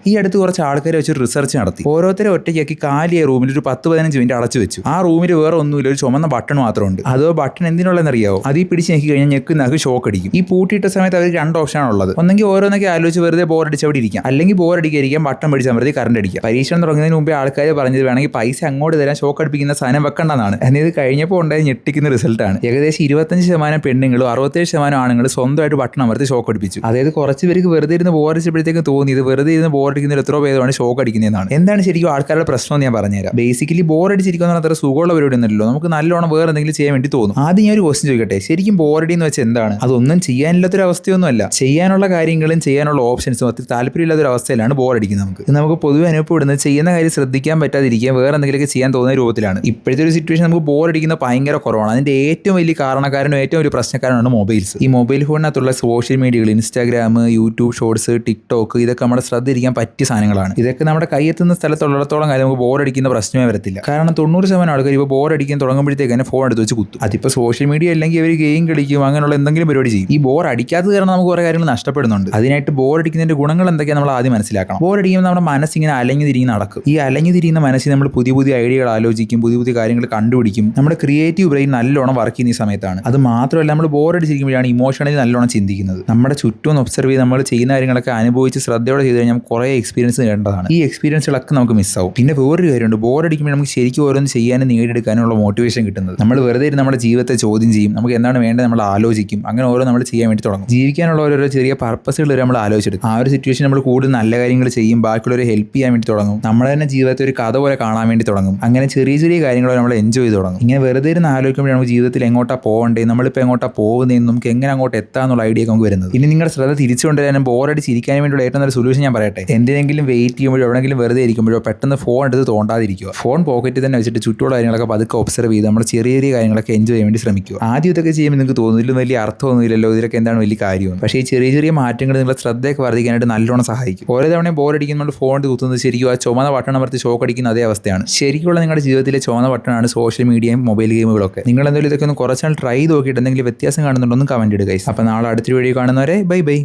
ഈ അടുത്ത് കുറച്ച് ആൾക്കാരെ വെച്ച് റിസർച്ച് നടത്തി. ഓരോരുത്തരെ ഒറ്റയ്ക്കാക്കി കാലിയ റൂമിൽ ഒരു 10-15 മിനിറ്റ് അടച്ചു വെച്ചു. ആ റൂമിൽ വേറെ ഒന്നുമില്ല, ഒരു ചുമന്ന ബട്ടൺ മാത്രമുണ്ട്. അതോ ബട്ടൺ എന്തിനുള്ളതെന്നറിയാവോ? അതിൽ പിടിച്ച് ഞെക്കി കഴിഞ്ഞാൽ ഞെക്കുന്നവർക്ക് ഷോക്ക് അടിക്കും. ഈ പൂട്ടിയിട്ട സമയത്ത് അവർക്ക് 2 ഓപ്ഷനാണ് ഉള്ളത്. ഒന്നെങ്കിൽ ഓരോന്നൊക്കെ ആലോചിച്ച് വെറുതെ ബോറടിച്ച് അവിടെ ഇരിക്കാം, അല്ലെങ്കിൽ ബോറടിക്കാതിരിക്കാം ബട്ടൺ പിടിച്ചാൽ മതി കറണ്ട് അടിക്കാം. പരീക്ഷണം തുടങ്ങുന്നതിന് മുമ്പേ ആൾക്കാർ പറഞ്ഞത് വേണമെങ്കിൽ പൈസ അങ്ങോട്ട് തരാൻ ഷോക്ക് അടുപ്പിക്കുന്ന സാധനം വെക്കണ്ടെന്നാണ്. എന്നാൽ ഇത് കഴിഞ്ഞപ്പോൾ ഉണ്ടായ ഞെട്ടിക്കുന്ന റിസൾട്ടാണ്. ഏകദേശം 25% പെണ്ണുങ്ങളും 67% ആണുങ്ങളും സ്വന്തമായിട്ട് ബട്ടൺ അമർത്തി ഷോക്ക് അടുപ്പിച്ചു. അതായത് കുറച്ച് പേർക്ക് വെറുതെ ഇരുന്ന് ബോറടിച്ചപ്പോഴത്തേക്ക് തോന്നിയത് വെറുതെ ഇരുന്ന് ബോറടിക്കുന്നതിൽ എത്രയോ ഭേദമാണ് ഷോക്ക് അടിക്കുന്നതാണ്. എന്താണ് ശരിക്കും ആൾക്കാരുടെ പ്രശ്നം എന്ന് ഞാൻ പറഞ്ഞുതരാം. ബേസിക്കലി ബോറടിച്ചിരിക്കുന്ന അത്ര സുഖമുള്ള പരിപാടി ഒന്നുമല്ലോ. നമുക്ക് നല്ലോണം വേറെ എന്തെങ്കിലും ചെയ്യാൻ വേണ്ടി തോന്നും. ആദ്യം ഞാൻ ഒരു ക്വസ്റ്റ്യൻ ചോദിക്കട്ടെ, ശരിക്കും ബോറടി എന്ന് വെച്ചാൽ എന്താണ്? അതൊന്നും ചെയ്യാനില്ലാത്തൊരു അവസ്ഥയൊന്നുമല്ല. ചെയ്യാനുള്ള കാര്യങ്ങളും ചെയ്യാനുള്ള ഓപ്ഷൻസും ഒത്തിരി താല്പര്യമില്ലാത്തൊരു അവസ്ഥയിലാണ് ബോറടിക്കുന്നത്. നമുക്ക് പൊതുവെ അനുഭവപ്പെടുന്നത് ചെയ്യുന്ന കാര്യം ശ്രദ്ധിക്കാൻ പറ്റാതിരിക്കുക, വേറെ എന്തെങ്കിലുമൊക്കെ ചെയ്യാൻ തോന്നുന്ന രൂപത്തിലാണ്. ഇപ്പോഴത്തെ ഒരു സിറ്റുവേഷൻ നമുക്ക് ബോറടിക്കുന്ന ഭയങ്കര കുറവാണ്. അതിന്റെ ഏറ്റവും വലിയ കാരണക്കാരനും ഏറ്റവും ഒരു പ്രശ്നക്കാരനാണ് മൊബൈൽസ്. ഈ മൊബൈൽ ഫോണിനകത്തുള്ള സോഷ്യൽ മീഡിയകൾ, ഇൻസ്റ്റാഗ്രാം, യൂട്യൂബ് ഷോർട്സ്, ടിക്ടോക്ക്, ഇതൊക്കെ നമ്മുടെ ശ്രദ്ധ ഇരിക്കാൻ പറ്റിയ സാധനങ്ങളാണ്. ഇതൊക്കെ നമ്മുടെ കൈയെത്തുന്ന സ്ഥലത്തുള്ളിടത്തോളം കാര്യം നമുക്ക് ബോറടിക്കുന്ന പ്രശ്നമേ വരത്തില്ല. കാരണം 90% ആൾക്കാർ ഇപ്പോൾ ബോറടിക്കാൻ തുടങ്ങുമ്പോഴത്തേക്ക് തന്നെ ഫോൺ എടുത്ത് വെച്ച് കുത്തും. അതിപ്പോൾ സോഷ്യൽ മീഡിയ അല്ലെങ്കിൽ അവർ ഗെയിം കളിക്കും, അങ്ങനെയുള്ള എന്തെങ്കിലും പരിപാടി ചെയ്യും. ഈ ബോർ അടിക്കാത്തത് കാരണം നമുക്ക് കുറേ കാര്യങ്ങൾ നഷ്ടപ്പെടുന്നുണ്ട്. അതിനായിട്ട് ബോറടിക്കുന്നതിന്റെ ഗുണങ്ങൾ എന്തൊക്കെയാണ് നമ്മൾ ആദ്യം മനസ്സിലാക്കണം. ബോറടിക്കുമ്പോൾ നമ്മുടെ മനസ്സിങ്ങനെ അലഞ്ഞു തിരിഞ്ഞ് നടക്കും. ഈ അലഞ്ഞു തിരിയുന്ന മനസ്സിൽ നമ്മൾ പുതിയ പുതിയ ഐഡിയകൾ ആലോചിക്കും, പുതിയ പുതിയ കാര്യങ്ങൾ കണ്ടുപിടിക്കും. നമ്മുടെ ക്രിയേറ്റീവ് ബ്രെയിൻ നല്ലോണം വർക്ക് ചെയ്യുന്ന ഈ സമയത്താണ്. അത് മാത്രമല്ല, നമ്മൾ ബോറടിച്ചിരിക്കുമ്പോഴാണ് ഇമോഷണലി നല്ലോണം ചിന്തിക്കുന്നത്. നമ്മുടെ ചുറ്റും ഒബ്സർവ് ചെയ്ത് നമ്മൾ ചെയ്യുന്ന കാര്യങ്ങളൊക്കെ അനുഭവിച്ച് ശ്രദ്ധയോടെ ചെയ്ത് കഴിഞ്ഞാൽ കുറേ എക്സ്പീരിയൻസ് നേടേണ്ടതാണ്. ഈ എക്സ്പീരിയൻസുകളൊക്കെ നമുക്ക് മിസ്സാവും. പിന്നെ വേറൊരു കാര്യമുണ്ട്, ബോറടിക്കുമ്പോൾ നമുക്ക് ശരിക്കും ഓരോന്ന് ചെയ്യാനും നേടിയെടുക്കാനുള്ള മോട്ടിവേഷൻ കിട്ടുന്നത്. നമ്മൾ വെറുതെ നമ്മുടെ ജീവിതത്തെ ചോദ്യം ചെയ്യും, നമുക്ക് എന്താണ് വേണ്ടത് നമ്മൾ ആലോചിക്കും, അങ്ങനെ ഓരോ നമ്മൾ ചെയ്യാൻ വേണ്ടി തുടങ്ങും. ജീവിക്കാനുള്ള ഓരോ ചെറിയ പർപ്പസുകൾ വരെ നമ്മൾ ആലോചിച്ചെടുക്കും. ആ ഒരു സിറ്റുവേഷൻ നമ്മൾ കൂടുതൽ നല്ല കാര്യങ്ങൾ ചെയ്യും, ബാക്കിയുള്ളവരെ ഹെൽപ്പ് ചെയ്യാൻ വേണ്ടി തുടങ്ങും. നമ്മൾ തന്നെ ജീവിതത്തെ ഒരു കഥ പോലെ കാണാൻ വേണ്ടി തുടങ്ങും. അങ്ങനെ ചെറിയ ചെറിയ കാര്യങ്ങൾ നമ്മൾ എൻജോയ് ചെയ്ത് തുടങ്ങും. ഇങ്ങനെ വെറുതെ ഇരുന്ന് ആലോചിക്കുമ്പോൾ നമുക്ക് ജീവിതത്തിൽ എങ്ങോട്ടാ പോകണ്ടേ, നമ്മളിപ്പോൾ എങ്ങോട്ടാ പോകുന്നതെന്നും നമുക്ക് എങ്ങനെ അങ്ങോട്ട് എത്താന്നുള്ള ഐഡിയ നമുക്ക് വരുന്നത്. ഇനി നിങ്ങളുടെ ശ്രദ്ധ തിരിച്ചുകൊണ്ടുവരാനും ബോറടിച്ചിരിക്കാൻ വേണ്ടിയുള്ള ഏറ്റവും നല്ല സൊല്യൂഷൻ ഞാൻ പറയട്ടെ. എന്തിനെങ്കിലും വെയിറ്റ് ചെയ്യുമ്പോഴോ എവിടെയെങ്കിലും വെറുതെ ഇരിക്കുമ്പോഴോ പെട്ടെന്ന് ഫോൺ എടുത്ത് തോണ്ടാതിരിക്കുക. ഫോൺ പോക്കറ്റിൽ തന്നെ വെച്ചിട്ട് ചുറ്റുള്ള കാര്യങ്ങളൊക്കെ പതുക്കെ ഒബ്സർവ് ചെയ്ത് നമ്മൾ ചെറിയ ചെറിയ കാര്യങ്ങളൊക്കെ എൻജോയ് ചെയ്യാൻ വേണ്ടി ശ്രമിക്കുക. ആദ്യം ഇതൊക്കെ ചെയ്യുമ്പോൾ നിങ്ങൾക്ക് തോന്നുന്നില്ല വലിയ അർത്ഥമൊന്നുമില്ലല്ലോ, ഇതിലൊക്കെ എന്താണ് വലിയ കാര്യവും. പക്ഷേ ഈ ചെറിയ ചെറിയ മാറ്റങ്ങൾ നിങ്ങളുടെ ശ്രദ്ധയൊക്കെ വർദ്ധിക്കാനായിട്ട് നല്ലോണം സഹായിക്കും. ഓരോ തവണയും ബോറടിക്കുമ്പോൾ ഫോൺ കുത്തുന്നത് ശരിക്കും ആ ചുമന്ന ബട്ടൺ അമർത്തി ഷോക്ക് അടിക്കുന്ന അതേ അവസ്ഥയാണ്. ശരിക്കുള്ള നിങ്ങളുടെ ജീവിതത്തിലെ ചുമന്ന ബട്ടണാണ് സോഷ്യൽ മീഡിയയും മൊബൈൽ ഗെയിമുകളൊക്കെ. നിങ്ങൾ എന്തെങ്കിലും ഇതൊക്കെ ഒന്ന് കുറച്ചാൽ ട്രൈ നോക്കിയിട്ട് എന്തെങ്കിലും വ്യത്യാസം കാണുന്നുണ്ടോ എന്ന് കമന്റ് ഇടുക. അപ്പോൾ നാളെ അടുത്തൊരു വീഡിയോ കാണുന്നവരെ ബൈ ബൈ.